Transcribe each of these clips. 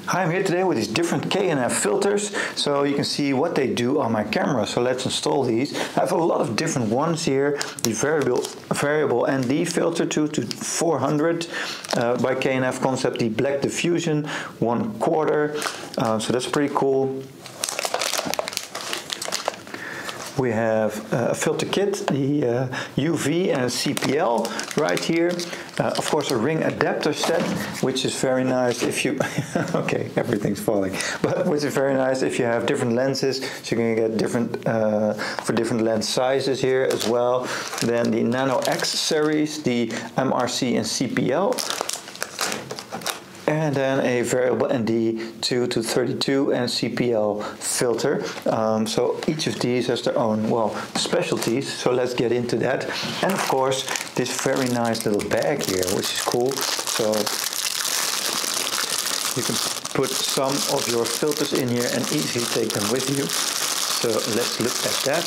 Hi, I'm here today with these different K&F filters, so you can see what they do on my camera. So let's install these. I have a lot of different ones here. The variable ND filter 2 to 400 by K&F Concept, the black diffusion 1/4. So that's pretty cool. We have a filter kit, the UV and CPL right here. Of course, a ring adapter set, which is very nice if you... okay, everything's falling. But which is very nice if you have different lenses. So you can get different, for different lens sizes here as well. Then the Nano X series, the MRC and CPL. And then a variable ND 2 to 32 and CPL filter. So each of these has their own, well, specialties. So let's get into that. And of course, this very nice little bag here, which is cool. So you can put some of your filters in here and easily take them with you. So let's look at that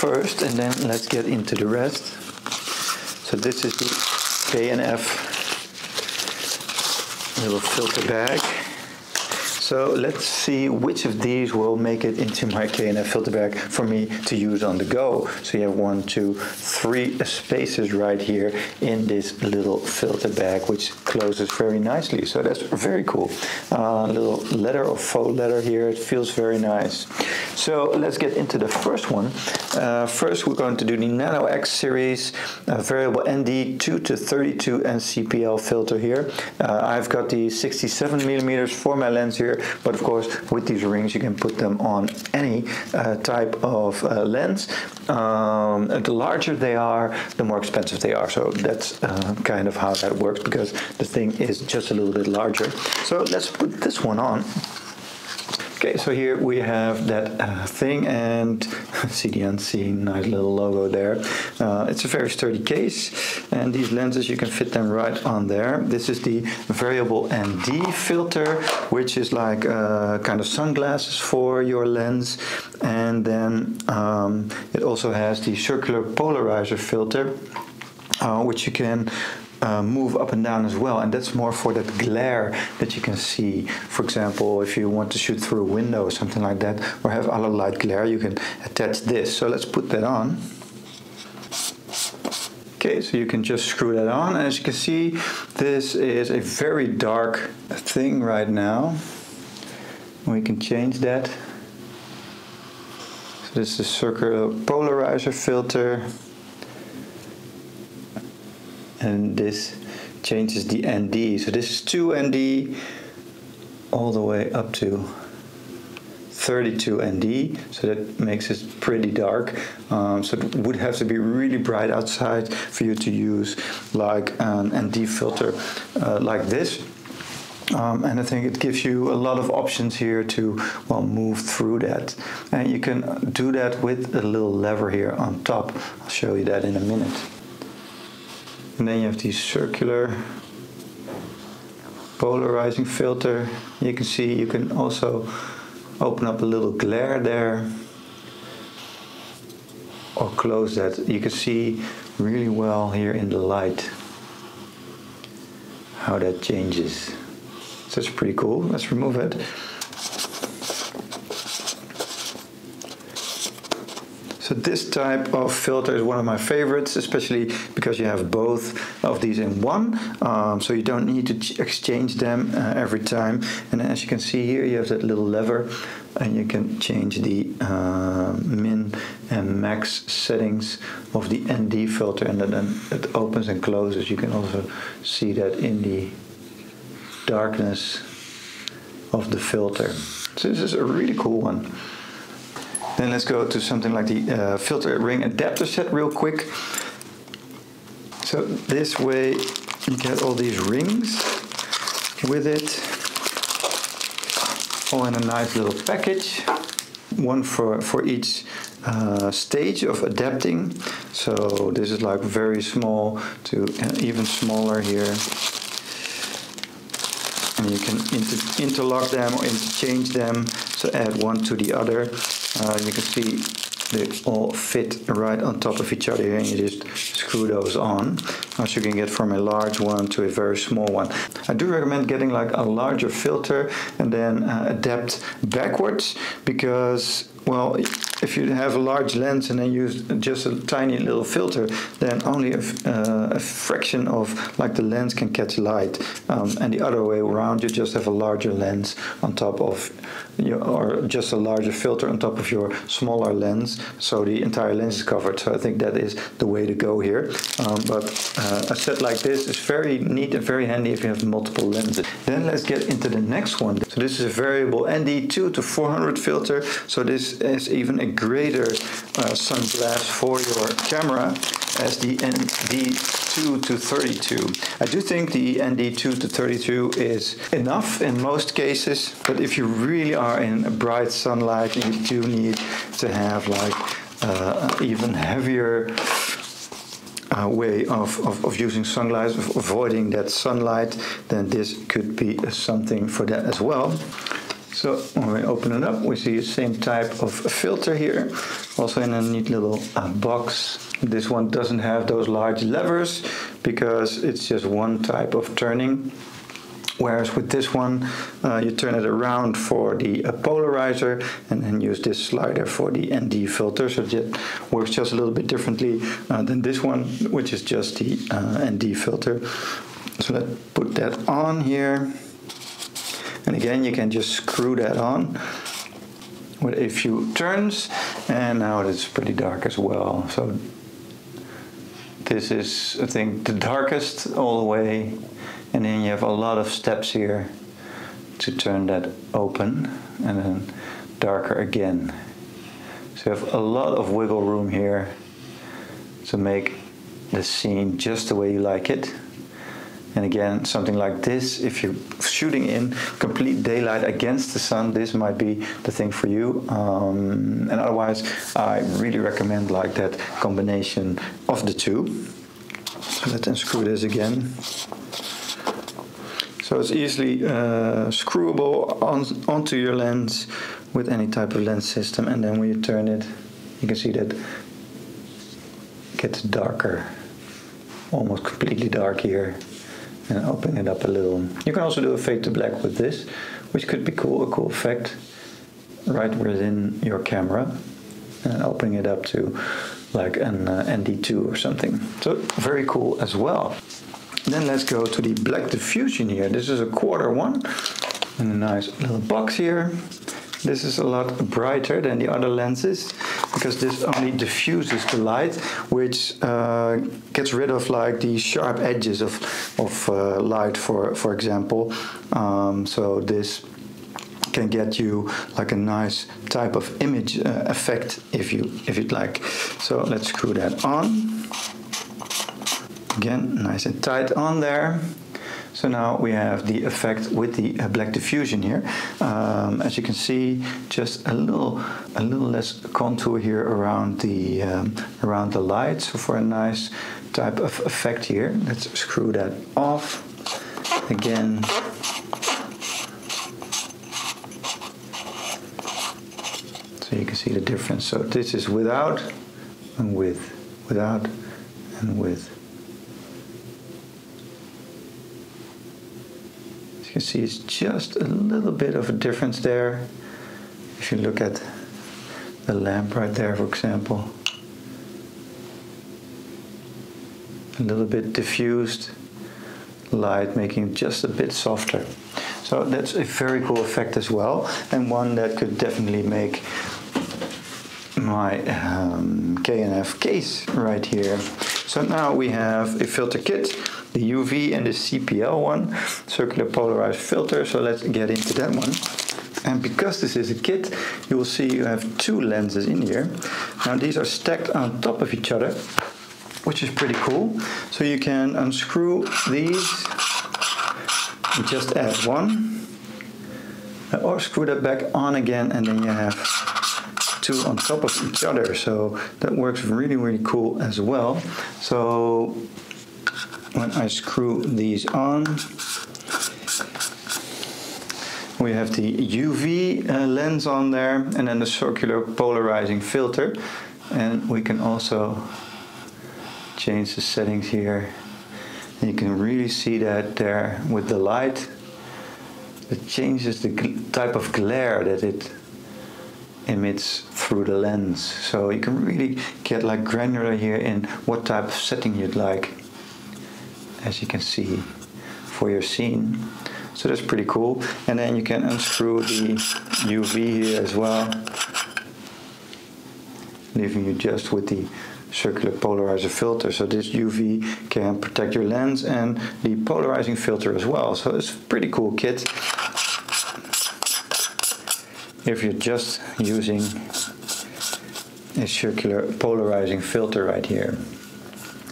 first, and then let's get into the rest. So this is the K&F little filter bag. So let's see which of these will make it into my K&F filter bag for me to use on the go. So you have 1, 2, 3 spaces right here in this little filter bag, which closes very nicely. So that's very cool. Little leather or faux leather here. It feels very nice. So let's get into the first one. First we're going to do the Nano X series variable ND 2 to 32 and CPL filter here. I've got the 67mm for my lens here. But of course, with these rings, you can put them on any type of lens. The larger they are, the more expensive they are. So that's kind of how that works, because the thing is just a little bit larger. So let's put this one on. Okay, so here we have that thing, and see the unseen, nice little logo there. It's a very sturdy case, and these lenses, you can fit them right on there. This is the variable ND filter, which is like kind of sunglasses for your lens. And then it also has the circular polarizer filter, which you can move up and down as well, and that's more for that glare that you can see. For example, if you want to shoot through a window or something like that, or have other light glare, you can attach this. So let's put that on. Okay, so you can just screw that on. As you can see, this is a very dark thing right now. We can change that. So this is a circular polarizer filter. And this changes the ND. So this is 2 ND all the way up to 32 ND. So that makes it pretty dark. So it would have to be really bright outside for you to use like an ND filter like this. And I think it gives you a lot of options here to, well, move through that. And you can do that with a little lever here on top. I'll show you that in a minute. And then you have the circular polarizing filter. You can see you can also open up a little glare there or close that. You can see really well here in the light how that changes. So it's pretty cool. Let's remove it. So this type of filter is one of my favorites, especially because you have both of these in one. So you don't need to exchange them every time. And as you can see here, you have that little lever, and you can change the min and max settings of the ND filter, and then it opens and closes. You can also see that in the darkness of the filter. So this is a really cool one. Then let's go to something like the filter ring adapter set real quick. So this way you get all these rings with it, all in a nice little package. One for each stage of adapting. So this is like very small to even smaller here. And you can interlock them or interchange them, so add one to the other. You can see they all fit right on top of each other here, and you just screw those on. As you can get from a large one to a very small one. I do recommend getting like a larger filter and then adapt backwards, because, well, if you have a large lens and then use just a tiny little filter, then only a fraction of like the lens can catch light, and the other way around, you just have a larger lens on top of or just a larger filter on top of your smaller lens, so the entire lens is covered. So I think that is the way to go here. But a set like this is very neat and very handy if you have multiple lenses. Then let's get into the next one. So this is a variable ND2 to 400 filter. So this is even a greater sunglass for your camera as the ND2 to 32. I do think the ND2 to 32 is enough in most cases, but if you really are in a bright sunlight and you do need to have like even heavier way of using sunglasses, of avoiding that sunlight, then this could be something for that as well. So when we open it up, we see the same type of filter here, also in a neat little box. This one doesn't have those large levers because it's just one type of turning. Whereas with this one, you turn it around for the polarizer and then use this slider for the ND filter. So it works just a little bit differently than this one, which is just the ND filter. So let's put that on here. And again, you can just screw that on with a few turns. And now it's pretty dark as well. So this is, I think, the darkest all the way. And then you have a lot of steps here to turn that open, and then darker again. So you have a lot of wiggle room here to make the scene just the way you like it. And again, something like this, if you're shooting in complete daylight against the sun, this might be the thing for you. And otherwise, I really recommend like that combination of the two. So let's unscrew this again. So it's easily screwable onto your lens with any type of lens system, and then when you turn it, you can see that it gets darker, almost completely dark here, and open it up a little. You can also do a fade to black with this, which could be cool, a cool effect right within your camera, and opening it up to like an ND2 or something. So very cool as well. Then let's go to the black diffusion here. This is a 1/4 one in a nice little box here. This is a lot brighter than the other lenses because this only diffuses the light, which gets rid of like the sharp edges of light, for example. So this can get you like a nice type of image effect if you'd like. So let's screw that on. Again, nice and tight on there. So now we have the effect with the black diffusion here. As you can see, just a little less contour here around the light. So for a nice type of effect here, let's screw that off. Again. So you can see the difference. So this is without and with, without and with. You see it's just a little bit of a difference there. If you look at the lamp right there, for example, a little bit diffused light, making it just a bit softer. So that's a very cool effect as well, and one that could definitely make my K&F case right here. So now we have a filter kit, the UV and the CPL one, circular polarized filter. So let's get into that one. And because this is a kit, you will see you have 2 lenses in here. Now these are stacked on top of each other, which is pretty cool. So you can unscrew these and just add one, or screw that back on again, and then you have 2 on top of each other. So that works really, really cool as well. So when I screw these on, We have the UV lens on there, and then the circular polarizing filter. And we can also change the settings here. And you can really see that there with the light. It changes the type of glare that it emits through the lens. So you can really get like granular here in what type of setting you'd like, as you can see, for your scene. So that's pretty cool. And then you can unscrew the UV here as well, leaving you just with the circular polarizer filter. So this UV can protect your lens and the polarizing filter as well. So it's a pretty cool kit if you're just using a circular polarizing filter right here.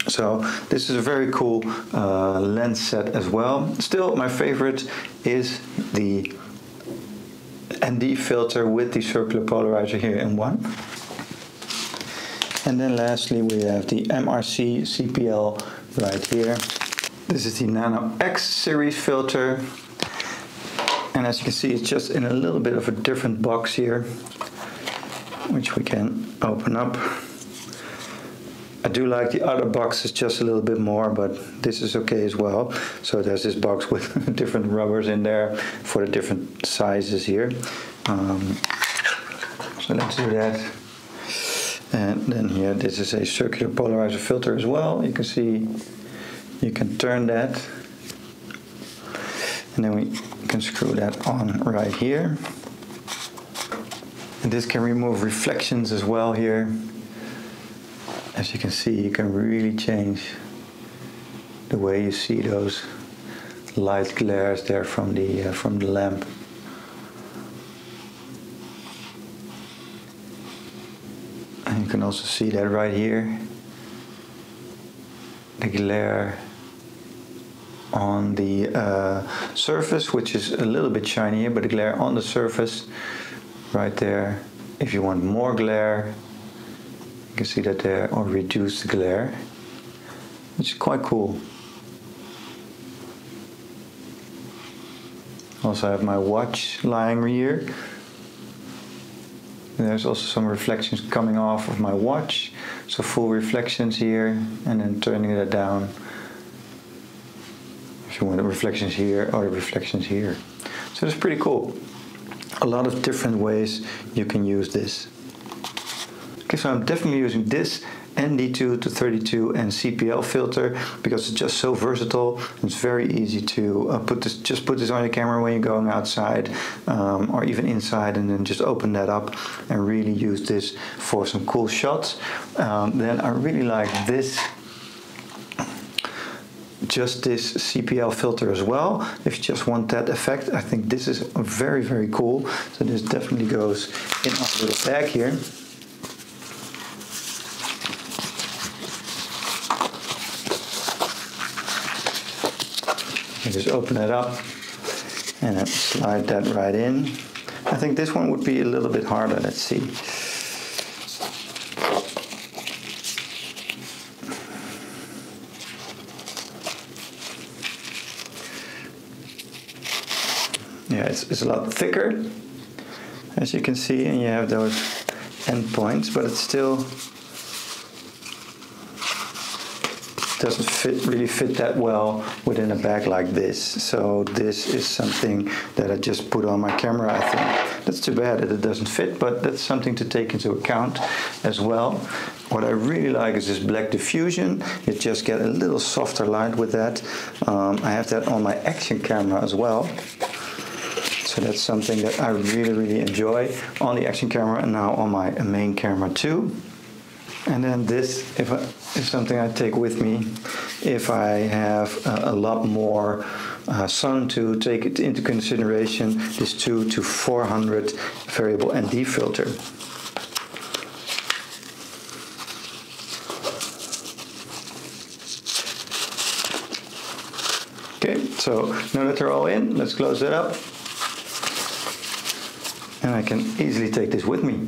So this is a very cool lens set as well. Still, my favorite is the ND filter with the circular polarizer here in one. And then lastly we have the MRC CPL right here. This is the Nano X series filter. And as you can see, it's just in a little bit of a different box here, which we can open up. I do like the other boxes just a little bit more, but this is okay as well. So there's this box with different rubbers in there for the different sizes here. So let's do that. And then here, this is a circular polarizer filter as well. You can see, you can turn that. And then we can screw that on right here. And this can remove reflections as well here. As you can see, you can really change the way you see those light glares there from the lamp. And you can also see that right here, the glare on the surface, which is a little bit shiny here, but the glare on the surface right there. If you want more glare, you can see that there, or reduce the glare, which is quite cool. Also, I have my watch lying here. There's also some reflections coming off of my watch, so full reflections here, and then turning that down if you want the reflections here or the reflections here. So it's pretty cool. A lot of different ways you can use this. Okay, so I'm definitely using this ND2 to 32 and CPL filter because it's just so versatile. It's very easy to put this on your camera when you're going outside or even inside, and then just open that up and really use this for some cool shots. Then I really like this, just this CPL filter as well. If you just want that effect, I think this is very, very cool. So this definitely goes in our little bag here. You just open it up and then slide that right in. I think this one would be a little bit harder. Let's see. Yeah, it's a lot thicker, as you can see, and you have those end points, but it still doesn't really fit that well within a bag like this. So this is something that I just put on my camera, I think. That's too bad that it doesn't fit, but that's something to take into account as well. What I really like is this black diffusion. You just get a little softer light with that. I have that on my action camera as well. So that's something that I really, really enjoy on the action camera and now on my main camera too. And then this is something I take with me if I have a lot more sun to take it into consideration, this 2 to 400 variable ND filter. Okay, so now that they're all in, let's close that up. And I can easily take this with me.